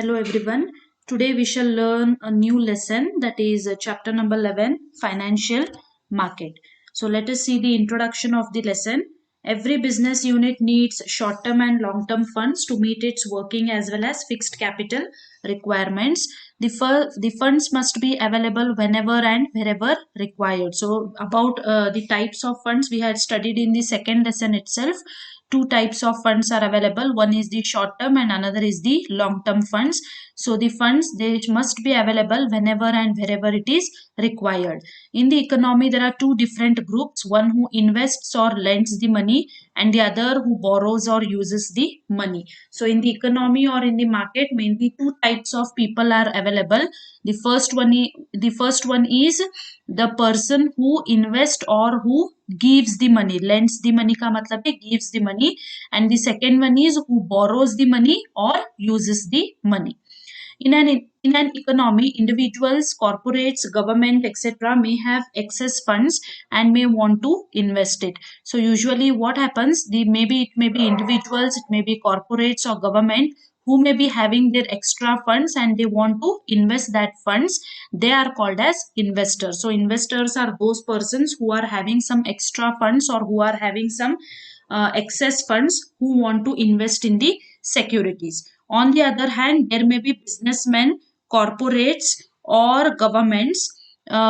Hello everyone. Today we shall learn a new lesson, that is chapter number 11, financial market. So let us see the introduction of the lesson. Every business unit needs short term and long term funds to meet its working as well as fixed capital requirements. The funds must be available whenever and wherever required. So about the types of funds we had studied in the second lesson itself. Two types of funds are available. One is the short term and another is the long term funds. So the funds, they must be available whenever and wherever it is required. In the economy there are two different groups, one who invests or lends the money and the other who borrows or uses the money. So in the economy or in the market, mainly two types of people are available. The first one is the person who invests or who gives the money. Lends the money का मतलब है gives the money, and the second one is who borrows the money or uses the money. In an economy, individuals, corporates, government, etc. may have excess funds and may want to invest it. So usually what happens, it may be individuals, it may be corporates or government who may be having their extra funds and they want to invest that funds. They are called as investors. So investors are those persons who are having some extra funds or who are having some excess funds who want to invest in the securities. On the other hand, there may be businessmen, corporates, or governments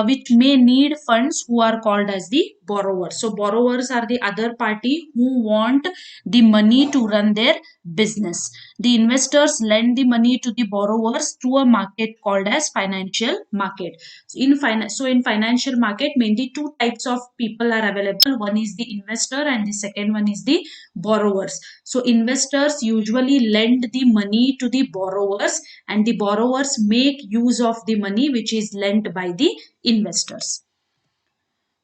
which may need funds who are called as the borrowers. So, borrowers are the other party who want the money to run their business. The investors lend the money to the borrowers through a market called as financial market. So in financial market, mainly two types of people are available. One is the investor and the second one is the borrowers. So investors usually lend the money to the borrowers and the borrowers make use of the money which is lent by the investors.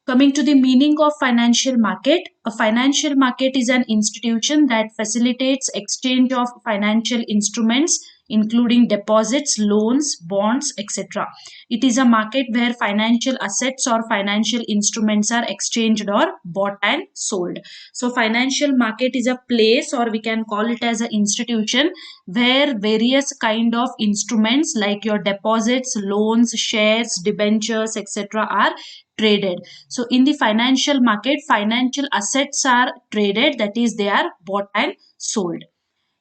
Coming to the meaning of financial market, a financial market is an institution that facilitates exchange of financial instruments including deposits, loans, bonds, etc. It is a market where financial assets or financial instruments are exchanged or bought and sold. So financial market is a place, or we can call it as an institution, where various kind of instruments like your deposits, loans, shares, debentures, etc. are traded. So in the financial market, financial assets are traded, that is they are bought and sold.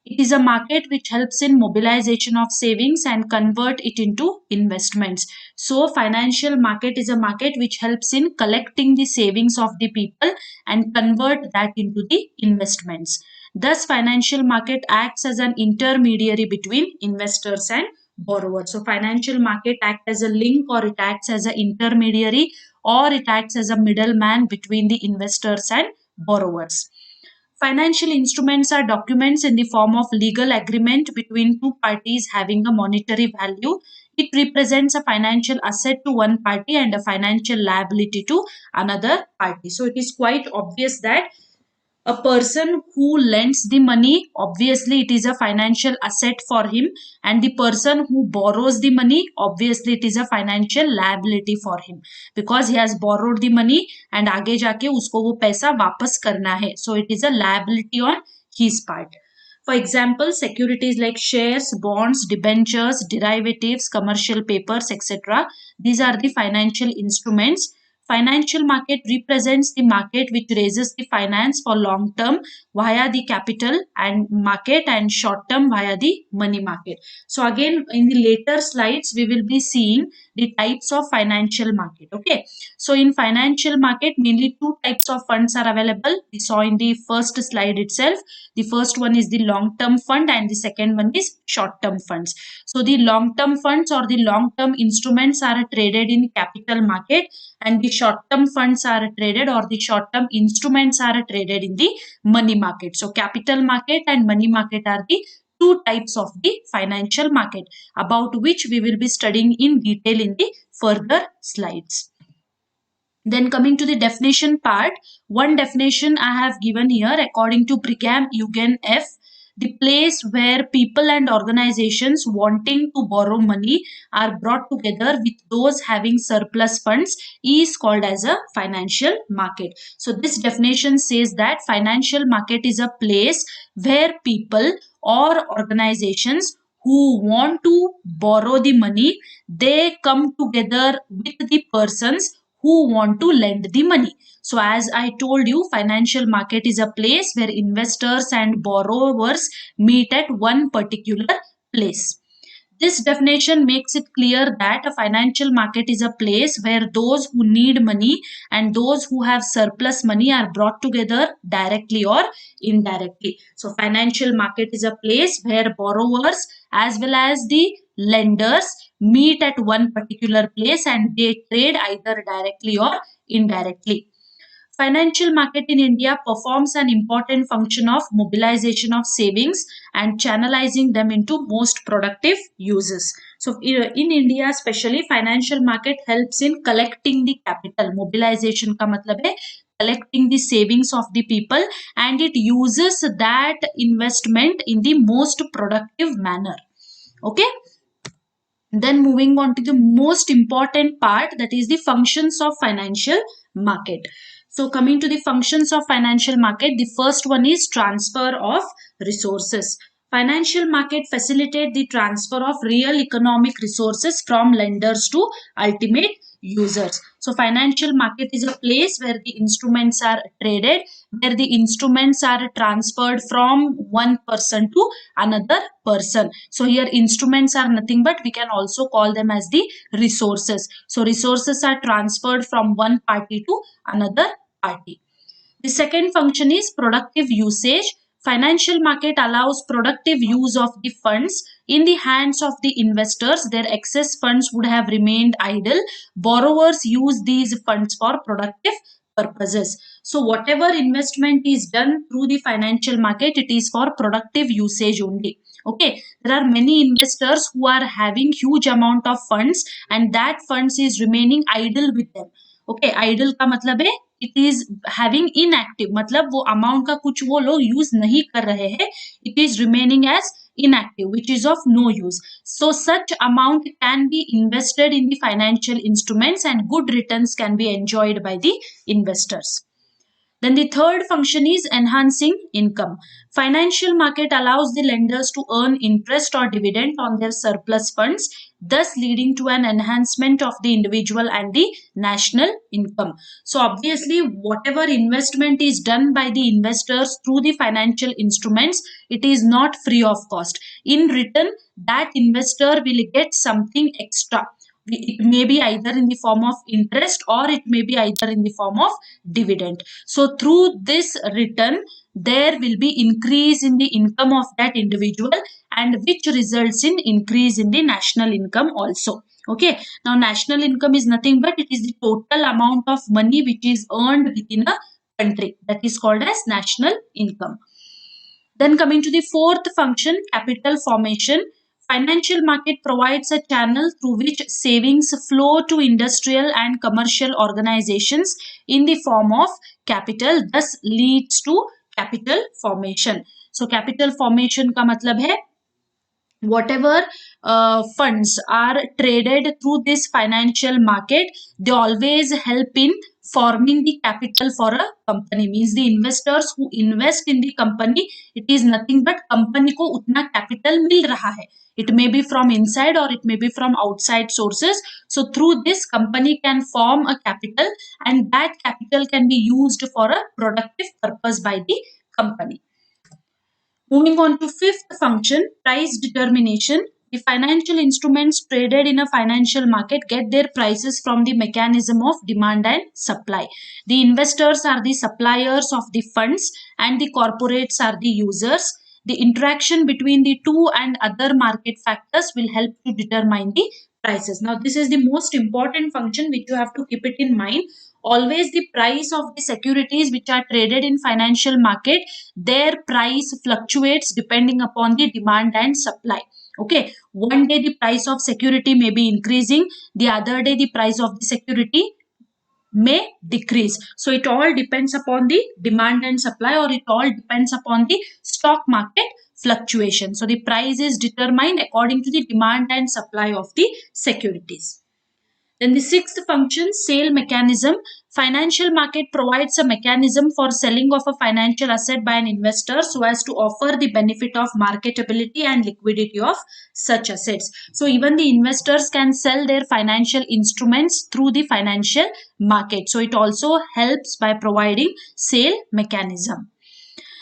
It is a market which helps in mobilization of savings and convert it into investments. So financial market is a market which helps in collecting the savings of the people and convert that into the investments. Thus financial market acts as an intermediary between investors and borrowers. So financial market acts as a link, or it acts as an intermediary, or it acts as a middleman between the investors and borrowers. Financial instruments are documents in the form of legal agreement between two parties having a monetary value. It represents a financial asset to one party and a financial liability to another party. So it is quite obvious that a person who lends the money, obviously it is a financial asset for him, and the person who borrows the money, obviously it is a financial liability for him, because he has borrowed the money and आगे जाके उसको वो पैसा वापस करना है. So it is a liability on his part. For example, securities like shares, bonds, debentures, derivatives, commercial papers, etc. These are the financial instruments. Financial market represents the market which raises the finance for long term via the capital and market, and short term via the money market. So again, in the later slides we will be seeing the types of financial market. Okay, so in financial market, mainly two types of funds are available. We saw in the first slide itself. The first one is the long term fund and the second one is short term funds. So the long term funds or the long term instruments are traded in capital market, and the short term funds are traded, or the short term instruments are traded in the money market. So capital market and money market are the two types of the financial market, about which we will be studying in detail in the further slides. Then coming to the definition part, one definition I have given here according to Brigham Youngkin F. The place where people and organizations wanting to borrow money are brought together with those having surplus funds is called as a financial market. So this definition says that financial market is a place where people or organizations who want to borrow the money, they come together with the persons who want to lend the money. So as I told you, financial market is a place where investors and borrowers meet at one particular place. This definition makes it clear that a financial market is a place where those who need money and those who have surplus money are brought together directly or indirectly. So, financial market is a place where borrowers as well as the lenders meet at one particular place and they trade either directly or indirectly. Financial market in India performs an important function of mobilization of savings and channelizing them into most productive uses. So in India especially, financial market helps in collecting the capital. Mobilization का मतलब है collecting the savings of the people, and it uses that investment in the most productive manner. Okay. Then moving on to the most important part, that is the functions of financial market. So coming to the functions of financial market, the first one is transfer of resources. Financial market facilitate the transfer of real economic resources from lenders to ultimate users. So financial market is a place where the instruments are traded, where the instruments are transferred from one person to another person. So here instruments are nothing but we can also call them as the resources. So resources are transferred from one party to another party. The second function is productive usage. Financial market allows productive use of the funds. In the hands of the investors, their excess funds would have remained idle. Borrowers use these funds for productive purposes. So whatever investment is done through the financial market, it is for productive usage only. Okay, there are many investors who are having huge amount of funds and that funds is remaining idle with them. Okay idle का मतलब है it is having inactive, मतलब वो amount का कुछ वो लोग use नहीं कर रहे हैं, it is remaining as inactive, which is of no use. So such amount can be invested in the financial instruments and good returns can be enjoyed by the investors. Then the third function is enhancing income. Financial market allows the lenders to earn interest or dividend on their surplus funds, thus leading to an enhancement of the individual and the national income. So obviously whatever investment is done by the investors through the financial instruments, it is not free of cost. In return, that investor will get something extra. It may be either in the form of interest or it may be either in the form of dividend. So through this return, there will be increase in the income of that individual and which results in increase in the national income also. Okay. Now national income is nothing but it is the total amount of money which is earned within a country. That is called as national income. Then coming to the fourth function, capital formation. Financial market provides a channel through which savings flow to industrial and commercial organizations in the form of capital, thus leads to capital formation. So capital formation का मतलब है whatever funds are traded through this financial market, they always help in forming the capital for a company. Means the investors who invest in the company, it is nothing but company को उतना capital मिल रहा है. It may be from inside or it may be from outside sources. So through this, company can form a capital and that capital can be used for a productive purpose by the company. Moving on to fifth function, price determination. The financial instruments traded in a financial market get their prices from the mechanism of demand and supply. The investors are the suppliers of the funds and the corporates are the users. The interaction between the two and other market factors will help to determine the prices. Now, this is the most important function which you have to keep it in mind. Always the price of the securities which are traded in financial market, their price fluctuates depending upon the demand and supply. Okay, one day the price of security may be increasing, the other day the price of the security may decrease. So it all depends upon the demand and supply, or it all depends upon the stock market fluctuation. So the price is determined according to the demand and supply of the securities. Then the sixth function, sale mechanism. Financial market provides a mechanism for selling of a financial asset by an investor so as to offer the benefit of marketability and liquidity of such assets. So even the investors can sell their financial instruments through the financial market. So it also helps by providing sale mechanism.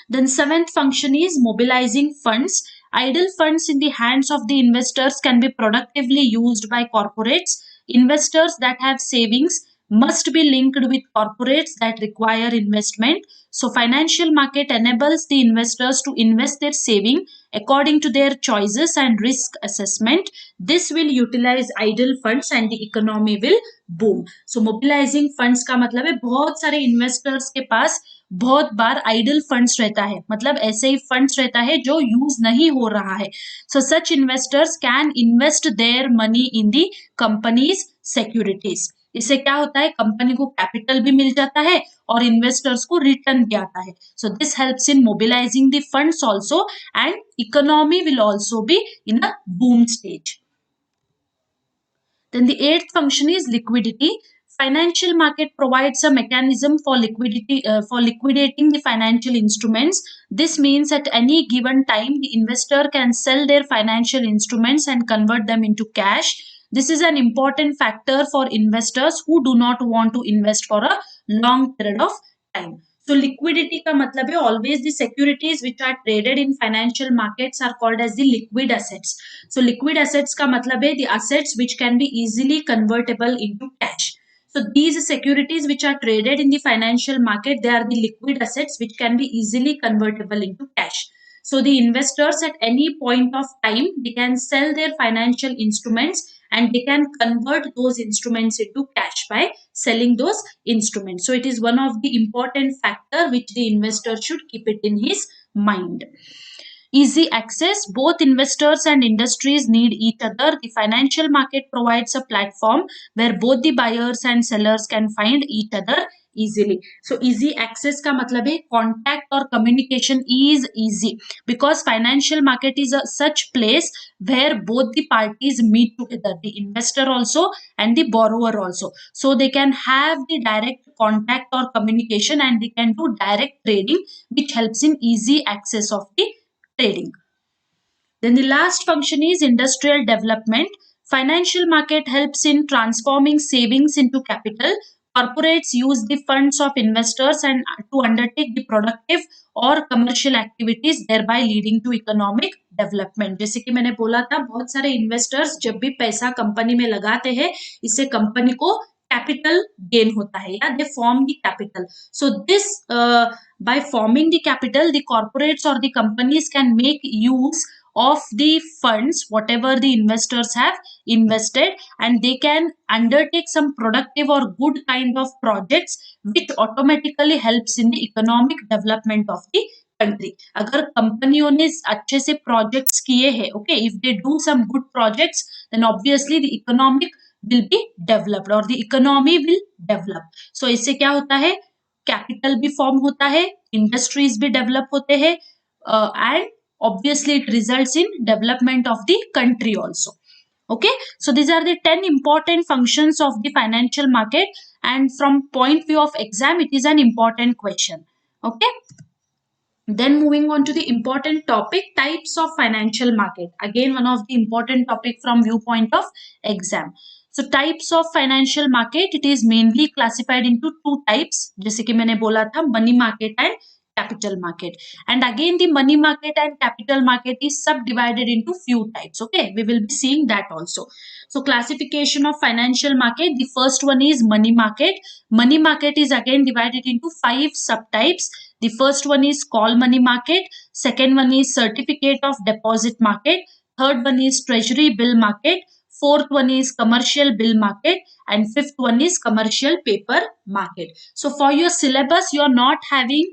Then seventh function is mobilizing funds. Idle funds in the hands of the investors can be productively used by corporates. Investors that have savings must be linked with corporates that require investment. So financial market enables the investors to invest their saving according to their choices and risk assessment. This will utilize idle funds and the economy will boom. So mobilizing funds का मतलब है बहुत सारे investors के पास बहुत बार idol funds रहता है, मतलब ऐसे ही फंड्स रहता है जो यूज नहीं हो रहा है. So such investors can invest their money in the companies securities. इससे क्या होता है, कंपनी को कैपिटल भी मिल जाता है और इन्वेस्टर्स को रिटर्न भी आता है. So this helps in mobilising the funds also and economy will also be in a boom stage. Then the eighth function is liquidity. Financial market provides a mechanism for liquidating the financial instruments. This means at any given time the investor can sell their financial instruments and convert them into cash. This is an important factor for investors who do not want to invest for a long period of time. So liquidity का मतलब है always the securities which are traded in financial markets are called as the liquid assets. So liquid assets का मतलब है the assets which can be easily convertible into cash. So these securities which are traded in the financial market, they are the liquid assets which can be easily convertible into cash. So the investors at any point of time, they can sell their financial instruments and they can convert those instruments into cash by selling those instruments. So it is one of the important factor which the investor should keep it in his mind. Easy access. Both investors and industries need each other. The financial market provides a platform where both the buyers and sellers can find each other easily. So easy access का मतलब है contact or communication is easy because financial market is a such place where both the parties meet together, the investor also and the borrower also. So they can have the direct contact or communication and they can do direct trading, which helps in easy access of the trading. Then the last function is industrial development. Financial market helps in transforming savings into capital. Corporates use the funds of investors and to undertake the productive और commercial activities, thereby leading to economic development. जैसे कि मैंने बोला था, बहुत सारे investors जब भी पैसा कंपनी में लगाते हैं, इससे कंपनी को capital gain होता है या they form the capital. So this by forming the capital, the corporates or the companies can make use of the funds whatever the investors have invested and they can undertake some productive or good kind of projects which automatically helps in the economic development of the country. अगर कंपनियों ने अच्छे से projects किए हैं, okay, if they do some good projects, then obviously the economic will be developed or the economy will develop. So इससे क्या होता है, कैपिटल भी फॉर्म होता है, इंडस्ट्रीज भी डेवलप होते हैं and obviously it results in development of the country also. Okay, so these are the 10 important functions of the financial market and from point view of exam it is an important question. Okay, then moving on to the important topic, types of financial market. Again one of the important topic from viewpoint of exam. So types of financial market, it is mainly classified into two types. जैसे कि मैंने बोला था, money market and capital market. And again the money market and capital market is subdivided into few types. Okay, we will be seeing that also. So classification of financial market, the first one is money market. Money market is again divided into 5 subtypes. The first one is call money market, second one is certificate of deposit market, third one is treasury bill market, fourth one is commercial bill market, and fifth one is commercial paper market. So for your syllabus you are not having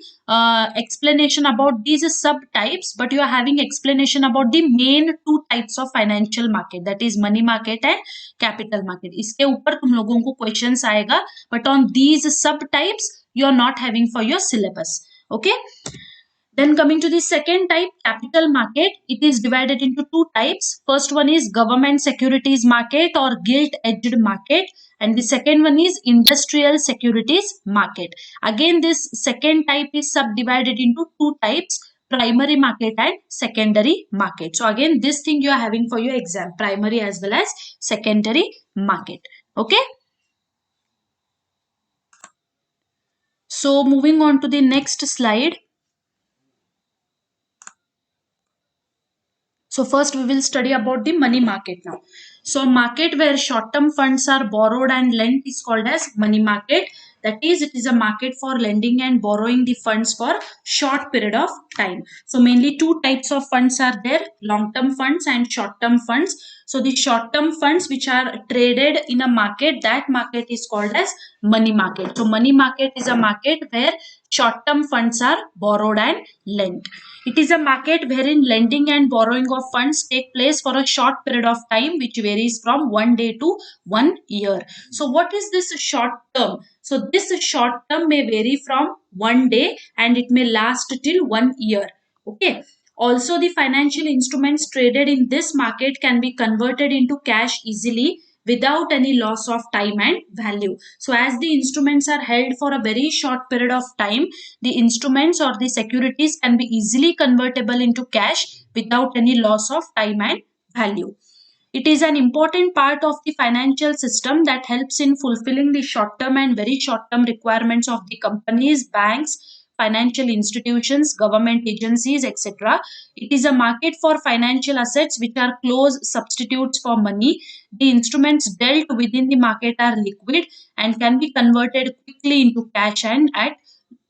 explanation about these subtypes, but you are having explanation about the main two types of financial market, that is money market and capital market. इसके ऊपर तुम लोगों को questions आएगा, but on these subtypes you are not having for your syllabus. Okay, then coming to the second type, capital market, it is divided into two types. First one is government securities market or gilt edged market and the second one is industrial securities market. Again, this second type is subdivided into two types, primary market and secondary market. So again, this thing you are having for your exam, primary as well as secondary market. Okay. So moving on to the next slide. So first we will study about the money market now. So market where short-term funds are borrowed and lent is called as money market. That is, it is a market for lending and borrowing the funds for short period of time. So mainly two types of funds are there, long-term funds and short-term funds. So the short-term funds which are traded in a market, that market is called as money market. So money market is a market where short-term funds are borrowed and lent. It is a market wherein lending and borrowing of funds take place for a short period of time which varies from 1 day to 1 year. So what is this short term? So this short term may vary from 1 day and it may last till 1 year. Okay. Also, the financial instruments traded in this market can be converted into cash easily without any loss of time and value. So as the instruments are held for a very short period of time, the instruments or the securities can be easily convertible into cash without any loss of time and value. It is an important part of the financial system that helps in fulfilling the short term and very short term requirements of the companies, banks, financial institutions, government agencies, etc. It is a market for financial assets which are close substitutes for money. The instruments dealt within the market are liquid and can be converted quickly into cash and at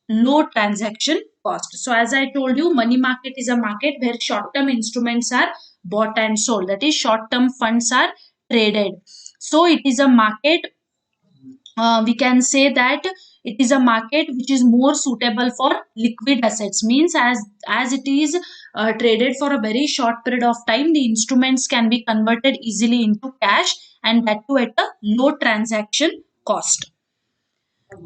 low transaction cost. So as I told you, money market is a market where short term instruments are bought and sold. That is, short term funds are traded. So it is a market, we can say that it is a market which is more suitable for liquid assets, means as it is traded for a very short period of time, the instruments can be converted easily into cash and that too at a low transaction cost.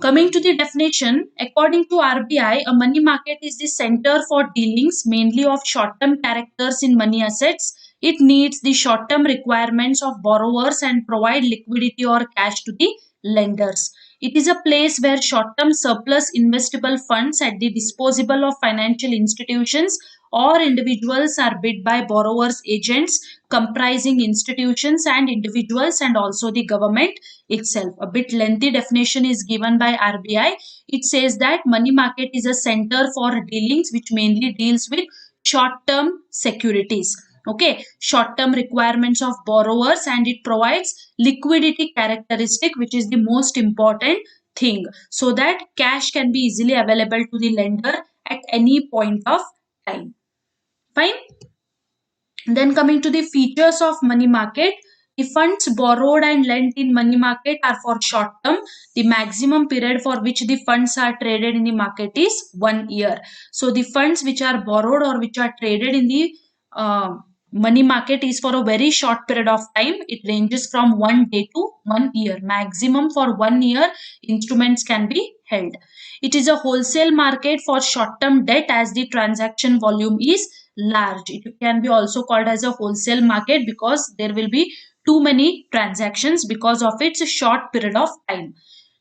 Coming to the definition, according to RBI, a money market is the center for dealings mainly of short-term characters in money assets. It meets the short-term requirements of borrowers and provide liquidity or cash to the lenders. It is a place where short-term surplus investable funds at the disposal of financial institutions or individuals are bid by borrowers agents comprising institutions and individuals and also the government itself. A bit lengthy definition is given by RBI. It says that money market is a center for dealings which mainly deals with short term securities, okay, short term requirements of borrowers, and it provides liquidity characteristic which is the most important thing, so that cash can be easily available to the lender at any point of time. Fine. Then coming to the features of money market, the funds borrowed and lent in money market are for short term. The maximum period for which the funds are traded in the market is 1 year. So the funds which are borrowed or which are traded in the money market is for a very short period of time. It ranges from 1 day to 1 year. Maximum for 1 year instruments can be held. It is a wholesale market for short term debt as the transaction volume is large. It can be also called as a wholesale market because there will be too many transactions because of its short period of time.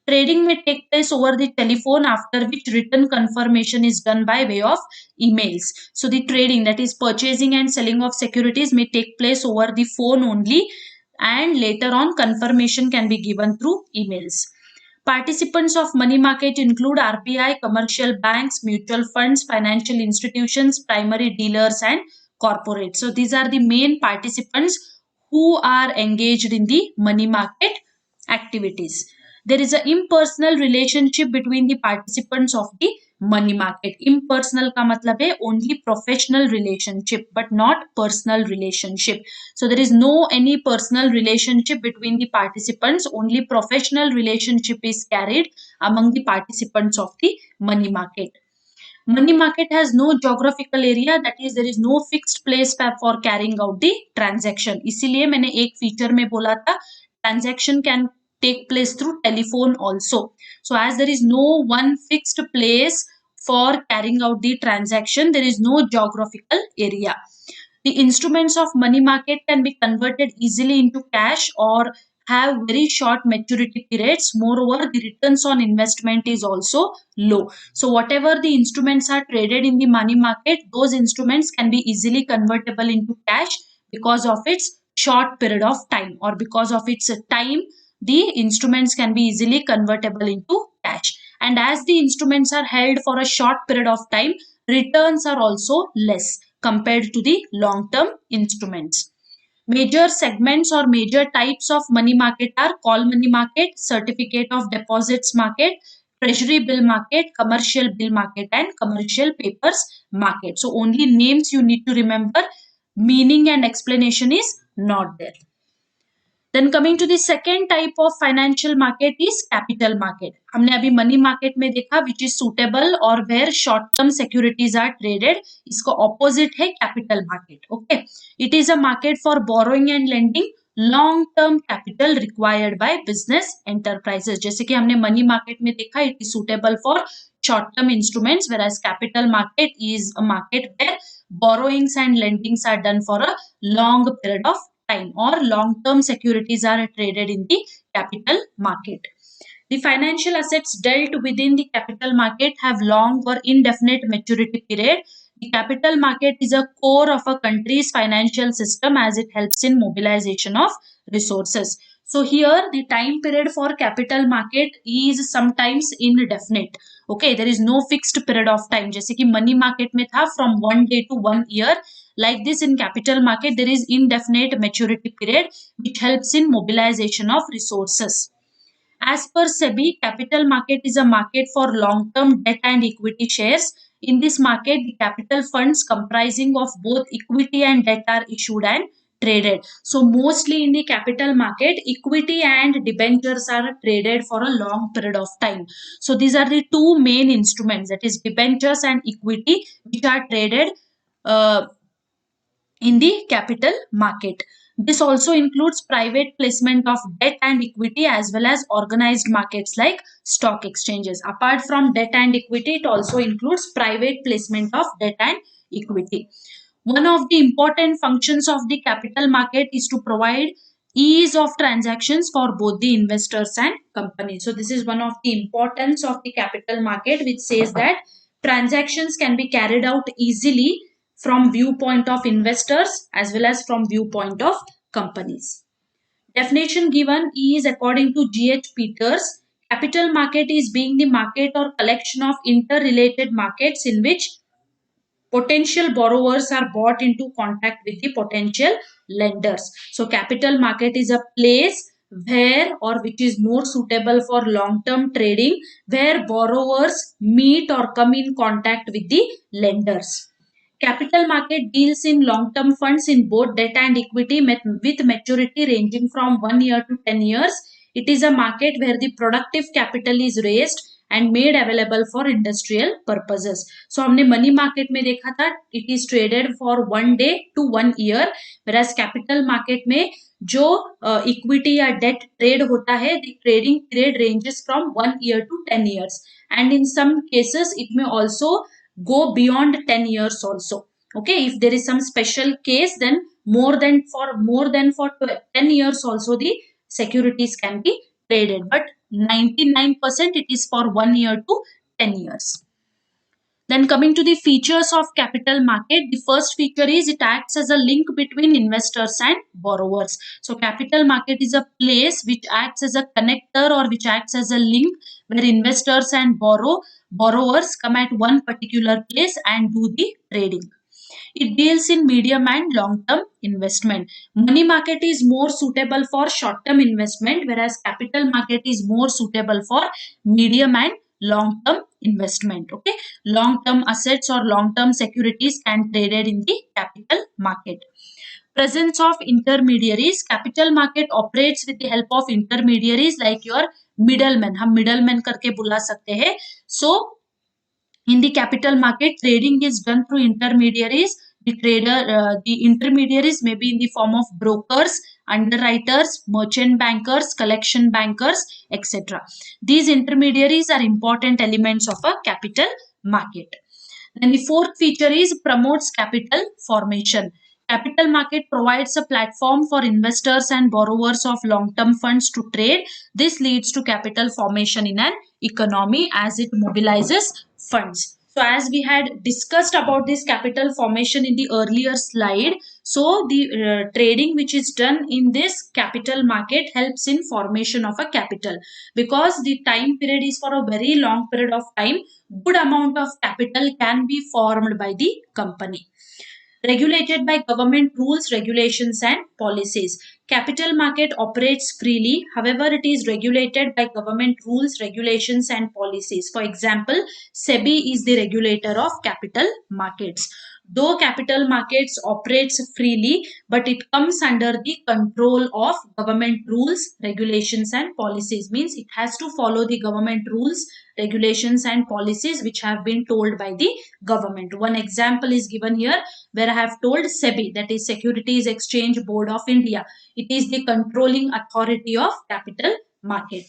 Trading may take place over the telephone, after which written confirmation is done by way of emails. So the trading, that is purchasing and selling of securities, may take place over the phone only, and later on confirmation can be given through emails. Participants of money market include RBI, commercial banks, mutual funds, financial institutions, primary dealers and corporates. So these are the main participants who are engaged in the money market activities. There is an impersonal relationship between the participants of the money market. Impersonal का मतलब है only professional relationship but not personal relationship. So there is no any personal relationship between the participants. Only professional relationship is carried among the participants of the money market. Money market has no geographical area, that is there is no fixed place for carrying out the transaction. इसीलिए मैंने एक feature में बोला था transaction can take place through telephone also. So as there is no one fixed place for carrying out the transaction, there is no geographical area. The instruments of money market can be converted easily into cash or have very short maturity periods. Moreover, the returns on investment is also low. So whatever the instruments are traded in the money market, those instruments can be easily convertible into cash because of its short period of time, or because of its time, the instruments can be easily convertible into cash. And as the instruments are held for a short period of time, returns are also less compared to the long term instruments. Major segments or major types of money market are call money market, certificate of deposits market, treasury bill market, commercial bill market, and commercial papers market. So only names you need to remember, meaning and explanation is not there. Then coming to the second type of financial market is capital market. हमने अभी money market में देखा which is suitable or where short term securities are traded. इसको opposite है capital market. Okay, it is a market for borrowing and lending long term capital required by business enterprises. जैसे कि हमने money market में देखा it is suitable for short term instruments, whereas capital market is a market where borrowings and lendings are done for a long period of time, or long term securities are traded in the capital market. The financial assets dealt within the capital market have long or indefinite maturity period. The capital market is a core of a country's financial system as it helps in mobilization of resources. So here the time period for capital market is sometimes indefinite. Okay, there is no fixed period of time. जैसे कि money market में था from 1 day to 1 year. Like this in capital market there is indefinite maturity period which helps in mobilization of resources. As per SEBI, capital market is a market for long-term debt and equity shares. In this market, the capital funds comprising of both equity and debt are issued and traded. So mostly in the capital market, equity and debentures are traded for a long period of time. So these are the two main instruments, that is debentures and equity, which are traded in the capital market. This also includes private placement of debt and equity as well as organized markets like stock exchanges. Apart from debt and equity, it also includes private placement of debt and equity. One of the important functions of the capital market is to provide ease of transactions for both the investors and companies. So this is one of the importance of the capital market, which says that transactions can be carried out easily from viewpoint of investors as well as from viewpoint of companies. Definition given is according to G.H. Peters. Capital market is being the market or collection of interrelated markets in which potential borrowers are brought into contact with the potential lenders. So capital market is a place where, or which is more suitable for long term trading, where borrowers meet or come in contact with the lenders. Capital market deals in long-term funds in both debt and equity with maturity ranging from 1 year to 10 years. It is a market where the productive capital is raised and made available for industrial purposes. So हमने money market में देखा था it is traded for 1 day to 1 year, whereas capital market में जो equity या debt trade होता है, the trading period ranges from 1 year to 10 years, and in some cases it may also go beyond 10 years also. Okay, if there is some special case, then more than for 10 years also the securities can be traded, but 99% it is for 1 year to 10 years. Then coming to the features of capital market, the first feature is it acts as a link between investors and borrowers. So capital market is a place which acts as a connector or which acts as a link where investors and borrowers come at one particular place and do the trading. It deals in medium and long-term investment. Money market is more suitable for short-term investment, whereas capital market is more suitable for medium and long-term investment. Okay, long-term assets or long-term securities can traded in the capital market. Presence of intermediaries. Capital market operates with the help of intermediaries like your middlemen. हम middlemen करके बुला सकते हैं. So in the capital market, trading is done through intermediaries. The intermediaries may be in the form of brokers, underwriters, merchant bankers, collection bankers, etc. These intermediaries are important elements of a capital market. Then the fourth feature is promotes capital formation. Capital market provides a platform for investors and borrowers of long-term funds to trade. This leads to capital formation in an economy as it mobilizes funds. So as we had discussed about this capital formation in the earlier slide, so the trading which is done in this capital market helps in formation of a capital, because the time period is for a very long period of time. Good amount of capital can be formed by the company. Regulated by government rules, regulations, and policies. Capital market operates freely, however, it is regulated by government rules, regulations, and policies. For example, SEBI is the regulator of capital markets. Though capital markets operates freely, but it comes under the control of government rules, regulations, and policies. Means it has to follow the government rules, regulations, and policies which have been told by the government. One example is given here where I have told SEBI, that is Securities Exchange Board of India. It is the controlling authority of capital market.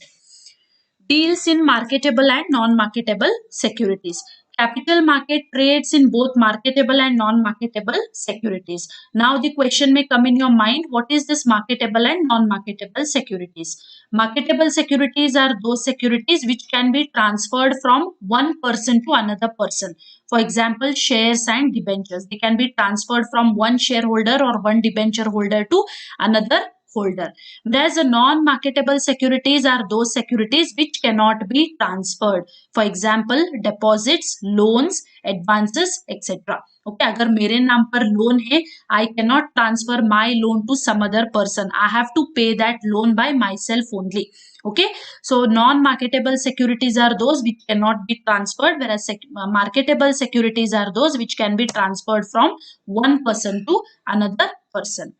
Deals in marketable and non-marketable securities. Capital market trades in both marketable and non-marketable securities. Now the question may come in your mind, what is this marketable and non-marketable securities? Marketable securities are those securities which can be transferred from one person to another person. For example, shares and debentures. They can be transferred from one shareholder or one debenture holder to another holder. Whereas the non-marketable securities are those securities which cannot be transferred. For example, deposits, loans, advances, etc. Okay, अगर मेरे नाम पर loan है, I cannot transfer my loan to some other person. I have to pay that loan by myself only. Okay, so non-marketable securities are those which cannot be transferred, whereas marketable securities are those which can be transferred from one person to another person.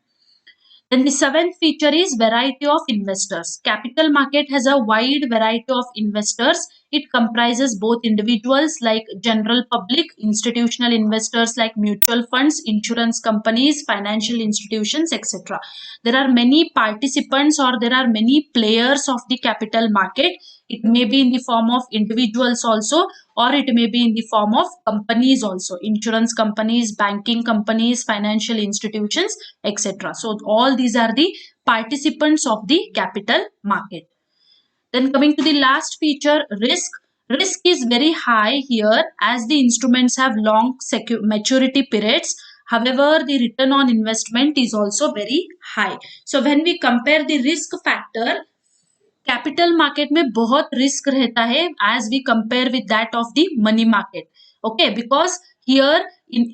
Then the seventh feature is variety of investors. Capital market has a wide variety of investors. It comprises both individuals like general public, institutional investors like mutual funds, insurance companies, financial institutions, etc. There are many participants or there are many players of the capital market. It may be in the form of individuals also, or it may be in the form of companies also, insurance companies, banking companies, financial institutions, etc. So all these are the participants of the capital market. Then coming to the last feature, risk. Risk is very high here as the instruments have long maturity periods. However, the return on investment is also very high. So when we compare the risk factor, capital market में बहुत risk रहता है as we compare with that of the money market. Okay, because here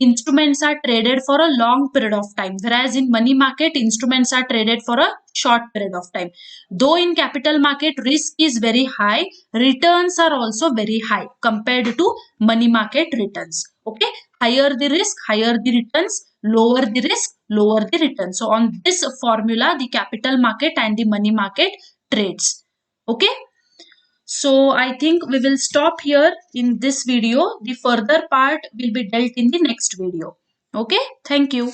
instruments are traded for a long period of time, whereas in money market instruments are traded for a short period of time. Though in capital market risk is very high, returns are also very high compared to money market returns. Okay, higher the risk, higher the returns, lower the risk, lower the return. So on this formula the capital market and the money market trades. Okay, so I think we will stop here in this video. The further part will be dealt in the next video. Okay, thank you.